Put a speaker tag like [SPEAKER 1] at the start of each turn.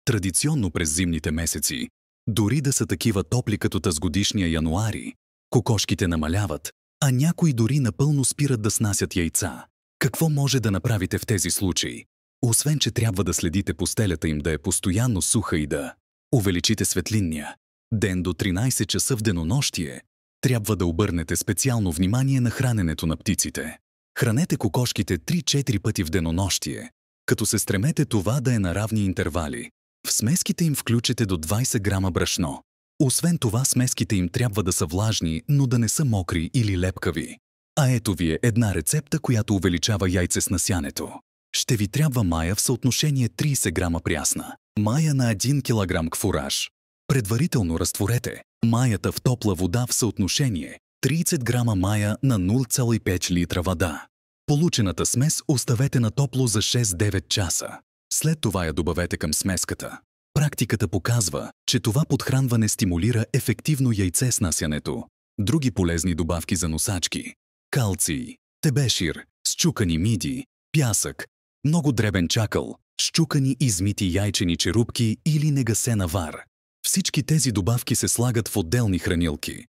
[SPEAKER 1] Традиционно през зимните месеци, дори да са такива топли като тазгодишния януари, кокошките намаляват, а някои дори напълно спират да снасят яйца. Какво може да направите в тези случаи? Освен, че трябва да следите постелята им да е постоянно суха и да увеличите светлинния ден до 13 часа в денонощие, трябва да обърнете специално внимание на храненето на птиците. Хранете кокошките 3-4 пъти в денонощие, като се стремете това да е на равни интервали. В смеските им включете до 20 грама брашно. Освен това, смеските им трябва да са влажни, но да не са мокри или лепкави. А ето ви е една рецепта, която увеличава яйцеснасянето. Ще ви трябва мая в съотношение 30 грама прясна. Мая на 1 кг фураж. Предварително разтворете маята в топла вода в съотношение 30 грама мая на 0,5 литра вода. Получената смес оставете на топло за 6-9 часа. След това я добавете към смеската. Практиката показва, че това подхранване стимулира ефективно яйцеснасянето. Други полезни добавки за носачки – калций, тебешир, счукани миди, пясък, много дребен чакъл, счукани измити яйчени черупки или негасена вар. Всички тези добавки се слагат в отделни хранилки.